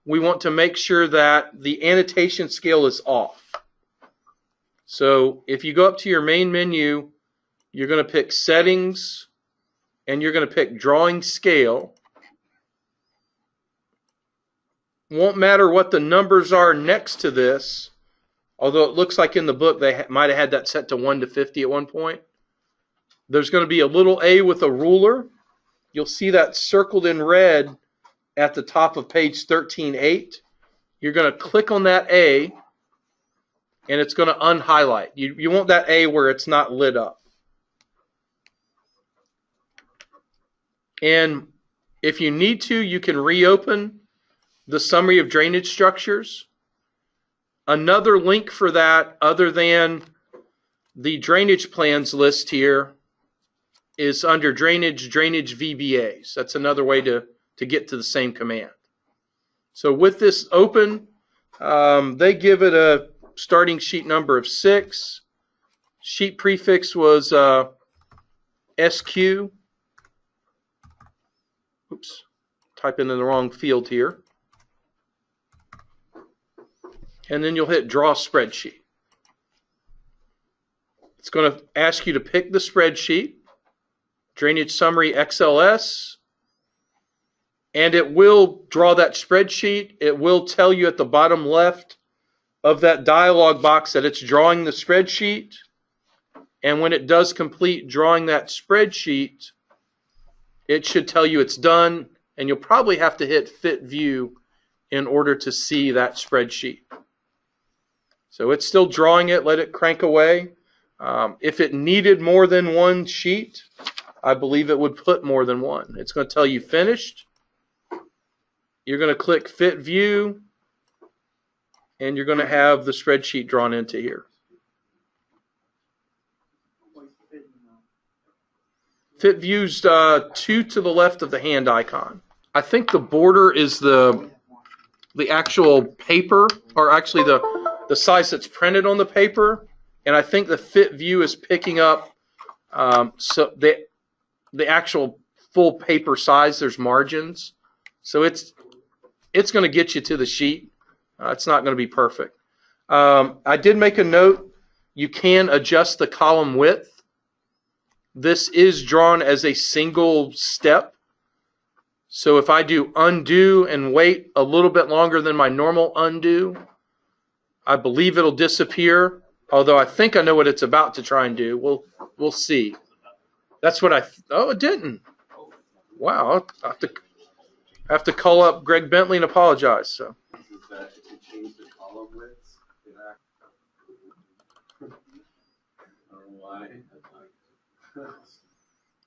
we want to make sure that the annotation scale is off. So if you go up to your main menu, you're going to pick Settings, and you're going to pick Drawing Scale. Won't matter what the numbers are next to this, although it looks like in the book they might have had that set to 1 to 50 at one point. There's going to be a little A with a ruler. You'll see that circled in red at the top of page 13.8. You're going to click on that A, and it's going to unhighlight. You want that A where it's not lit up. And if you need to, you can reopen the summary of drainage structures. Another link for that, other than the drainage plans list here, is under drainage VBAs. That's another way to get to the same command. So with this open, they give it a starting sheet number of 6. Sheet prefix was SQ. Oops, typing in the wrong field here. And then you'll hit Draw Spreadsheet. It's going to ask you to pick the spreadsheet, Drainage Summary XLS, and it will draw that spreadsheet. It will tell you at the bottom left of that dialog box that it's drawing the spreadsheet. And when it does complete drawing that spreadsheet, it should tell you it's done, and you'll probably have to hit Fit View in order to see that spreadsheet. So it's still drawing it. Let it crank away. If it needed more than one sheet, I believe it would put more than one. It's going to tell you finished. You're going to click Fit View, and you're going to have the spreadsheet drawn into here. Fit view's 2 to the left of the hand icon. I think the border is the actual paper, or actually the size that's printed on the paper, and I think the fit view is picking up so the actual full paper size. There's margins, so it's going to get you to the sheet. It's not going to be perfect. I did make a note. You can adjust the column width. This is drawn as a single step. So if I do undo and wait a little bit longer than my normal undo, I believe it'll disappear. Although I think I know what it's about to try and do. We'll see. That's what oh, it didn't. Wow, I have to call up Greg Bentley and apologize. So. Is that if you change the column widths, it I don't know why.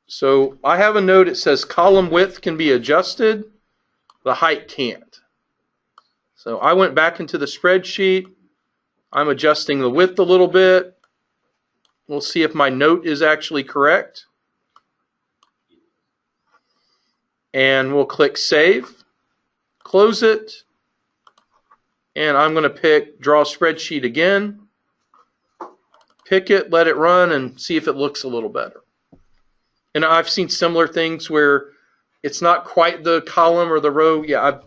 So I have a note. It says column width can be adjusted. The height can't. So I went back into the spreadsheet. I'm adjusting the width a little bit. We'll see if my note is actually correct. And we'll click Save. Close it. And I'm going to pick Draw Spreadsheet again. Pick it, let it run, and see if it looks a little better. And I've seen similar things where it's not quite the column or the row. Yeah,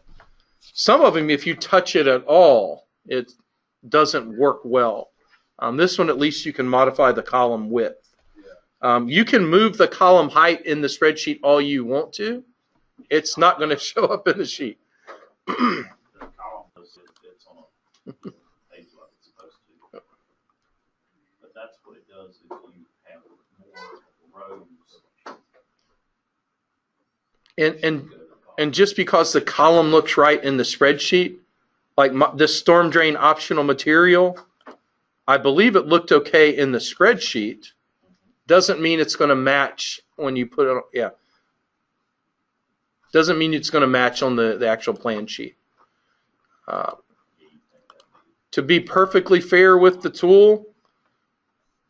some of them, if you touch it at all, it doesn't work well. This one, at least, you can modify the column width. You can move the column height in the spreadsheet all you want to. It's not going to show up in the sheet. The column it's on a page like it's supposed to. But that's what it does if you have more rows. And just because the column looks right in the spreadsheet, like this storm drain optional material, I believe it looked okay in the spreadsheet. Doesn't mean it's going to match when you put it on, yeah. Doesn't mean it's going to match on the actual plan sheet. To be perfectly fair with the tool,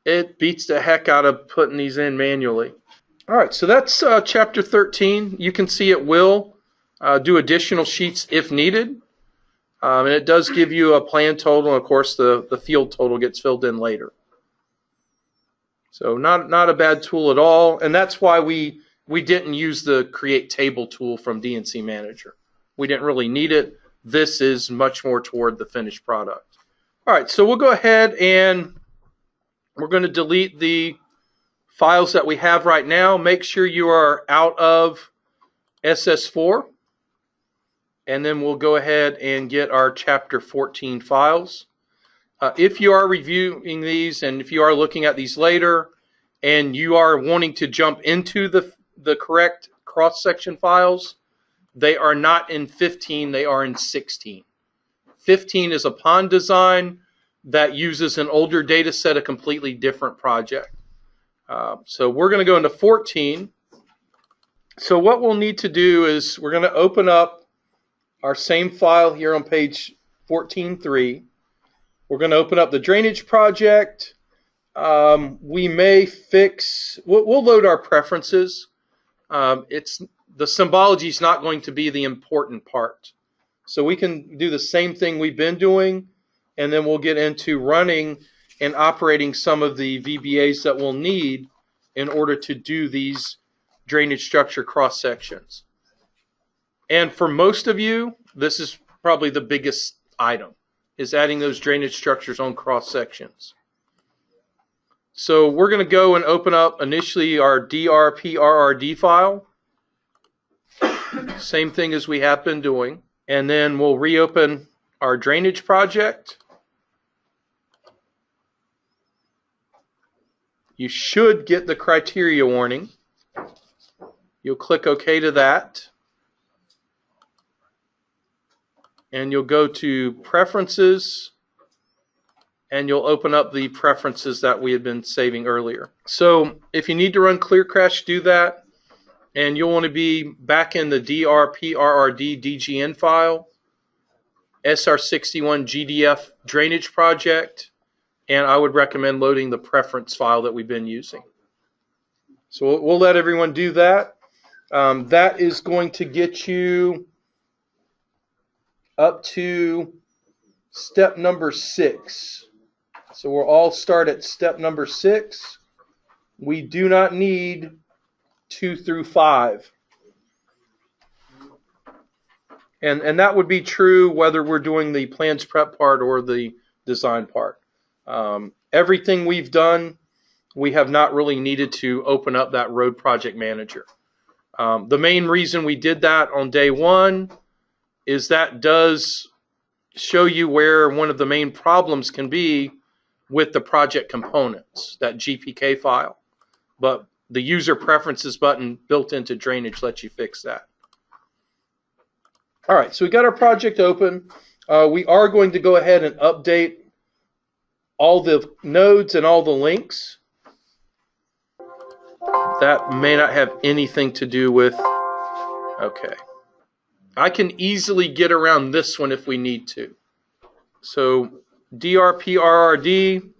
it beats the heck out of putting these in manually. All right, so that's chapter 13. You can see it will do additional sheets if needed. And it does give you a plan total, and of course the field total gets filled in later. So not a bad tool at all, and that's why we didn't use the Create Table tool from DNC Manager. We didn't really need it. This is much more toward the finished product. All right, so we'll go ahead and we're going to delete the files that we have right now. Make sure you are out of SS4. And then we'll go ahead and get our Chapter 14 files. If you are reviewing these and if you are looking at these later and you are wanting to jump into the correct cross-section files, they are not in 15, they are in 16. 15 is a pond design that uses an older data set, a completely different project. So we're going to go into 14. So what we'll need to do is we're going to open up our same file here on page 14.3. We're going to open up the drainage project. We may fix, we'll load our preferences. The symbology is not going to be the important part. So we can do the same thing we've been doing, and then we'll get into running and operating some of the VBAs that we'll need in order to do these drainage structure cross sections. And for most of you, this is probably the biggest item, is adding those drainage structures on cross sections. So we're going to go and open up initially our DRPRRD file. Same thing as we have been doing. And then we'll reopen our drainage project. You should get the criteria warning. You'll click OK to that. And you'll go to Preferences, and you'll open up the preferences that we had been saving earlier. So if you need to run clear cache, do that. And you'll want to be back in the DRPRRD DGN file. SR61 GDF drainage project, and I would recommend loading the preference file that we've been using. So we'll let everyone do that. That is going to get you up to step number 6. So we'll all start at step number 6. We do not need 2 through 5. And that would be true whether we're doing the plans prep part or the design part. Everything we've done, we have not really needed to open up that road project manager. The main reason we did that on day 1 is that does show you where one of the main problems can be with the project components, that GPK file. But the user preferences button built into drainage lets you fix that. All right, so we got our project open. We are going to go ahead and update all the nodes and all the links. That may not have anything to do with, okay. I can easily get around this one if we need to. So DRPRRD,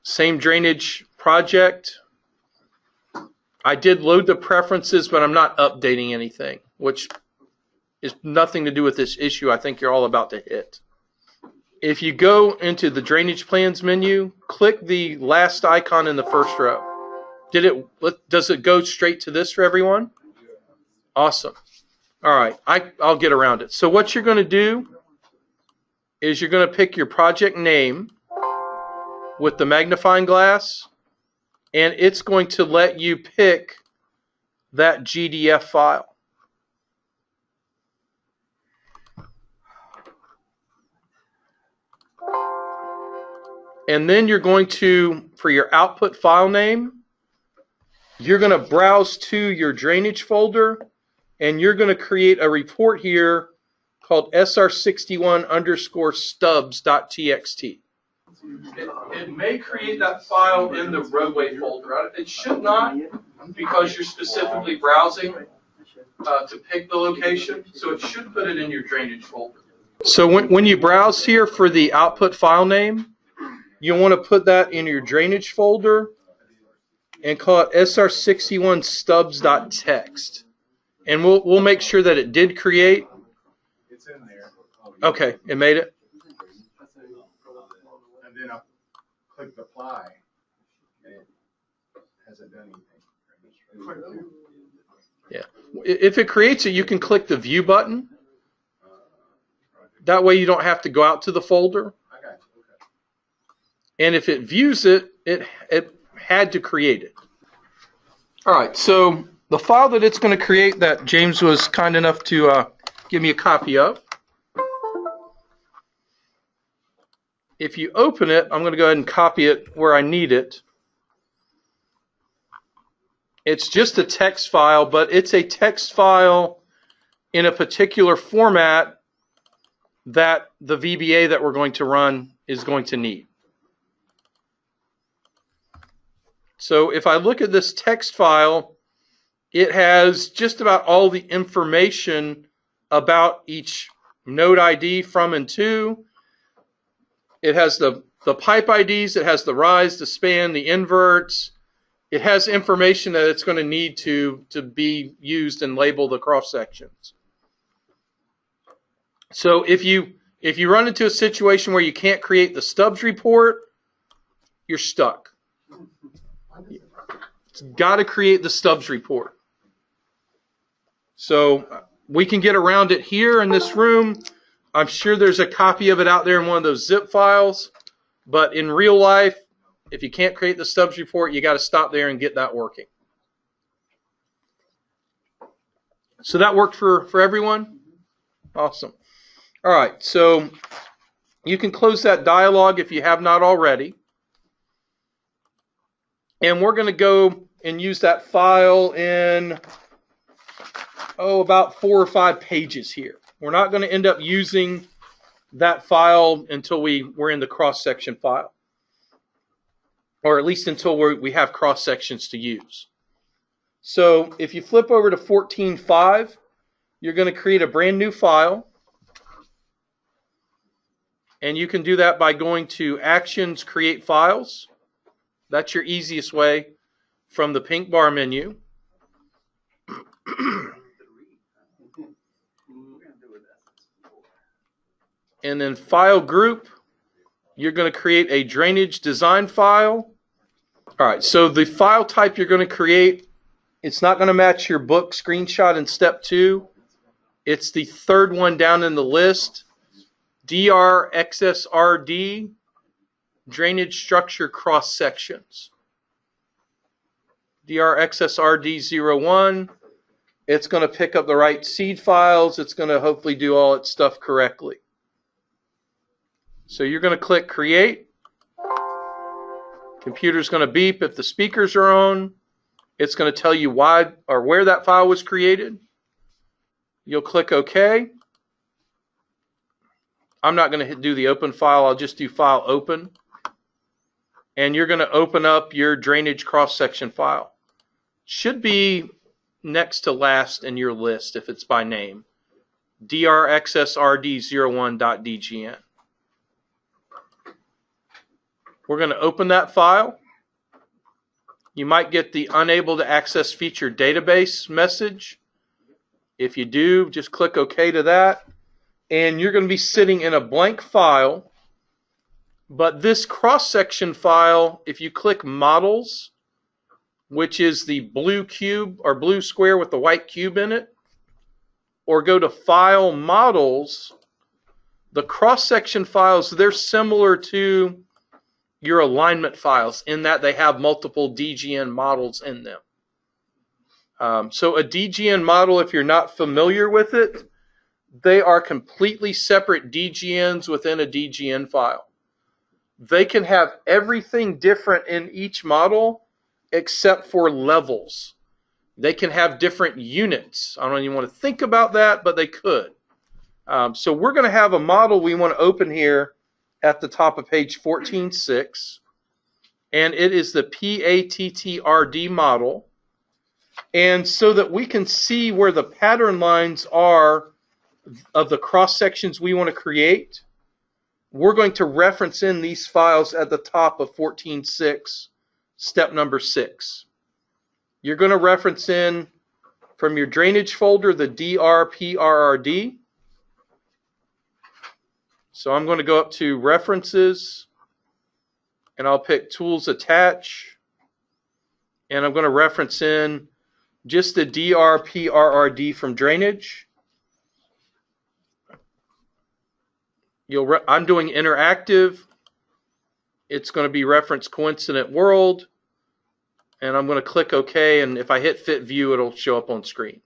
same drainage project. I did load the preferences, but I'm not updating anything, which is nothing to do with this issue I think you're all about to hit. If you go into the drainage plans menu, click the last icon in the first row. Does it go straight to this for everyone? Awesome. All right, I'll get around it. So what you're going to do is you're going to pick your project name with the magnifying glass, and it's going to let you pick that GDF file. And then you're going to, for your output file name, you're going to browse to your drainage folder, and you're going to create a report here called sr61_stubs.txt. It may create that file in the roadway folder. It should not, because you're specifically browsing to pick the location, so it should put it in your drainage folder. So when you browse here for the output file name, you want to put that in your drainage folder and call it sr61stubs.txt. And we'll make sure that it did create. It's in there. Okay, it made it. And then I'll click apply, and it hasn't done anything. Yeah. If it creates it, you can click the view button. That way you don't have to go out to the folder. I got you. Okay. And if it views it, it had to create it. All right, so the file that it's going to create that James was kind enough to give me a copy of. If you open it, I'm going to go ahead and copy it where I need it. It's just a text file, but it's a text file in a particular format that the VBA that we're going to run is going to need. So if I look at this text file, it has just about all the information about each node ID from and to. It has the pipe IDs, it has the rise, the span, the inverts. It has information that it's going to need to be used and label the cross sections. So if you run into a situation where you can't create the stubs report, you're stuck. It's got to create the stubs report. So we can get around it here in this room. I'm sure there's a copy of it out there in one of those zip files. But in real life, if you can't create the stubs report, you got to stop there and get that working. So that worked for everyone? Awesome. All right, so you can close that dialog if you have not already. And we're going to go and use that file in, about 4 or 5 pages here. We're not going to end up using that file until we're in the cross-section file. Or at least until we have cross-sections to use. So if you flip over to 14.5, you're going to create a brand new file. And you can do that by going to Actions, Create Files. That's your easiest way from the pink bar menu. And then File Group, you're going to create a drainage design file. All right, so the file type you're going to create, it's not going to match your book screenshot in step 2. It's the third one down in the list. DRXSRD, drainage structure cross sections. DRXSRD01. It's going to pick up the right seed files. It's going to hopefully do all its stuff correctly. So you're going to click Create. Computer's going to beep if the speakers are on. It's going to tell you why or where that file was created. You'll click OK. I'm not going to do the open file. I'll just do File Open. And you're going to open up your drainage cross-section file. Should be next to last in your list if it's by name. drxsrd01.dgn. We're going to open that file. You might get the unable to access feature database message. If you do, just click OK to that. And you're going to be sitting in a blank file. But this cross-section file, if you click Models, which is the blue cube or blue square with the white cube in it, or go to File Models, the cross-section files, they're similar to your alignment files in that they have multiple DGN models in them. So a DGN model, if you're not familiar with it, they are completely separate DGNs within a DGN file. They can have everything different in each model except for levels. They can have different units. I don't even want to think about that, but they could. So we're going to have a model we want to open here at the top of page 14.6, and it is the PATTRD model. And so that we can see where the pattern lines are of the cross sections we want to create, we're going to reference in these files at the top of 14.6, step number 6. You're going to reference in from your drainage folder the DRPRRD. So I'm going to go up to References, and I'll pick Tools Attach, and I'm going to reference in just the DRPRRD from drainage. I'm doing interactive. It's going to be reference coincident world, and I'm going to click OK, and if I hit Fit View, it'll show up on screen.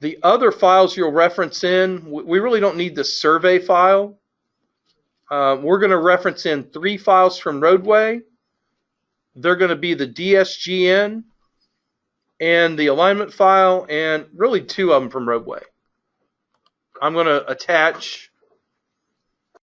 The other files you'll reference in, we really don't need the survey file. We're going to reference in 3 files from roadway. They're going to be the DSGN and the alignment file, and really 2 of them from roadway. I'm going to attach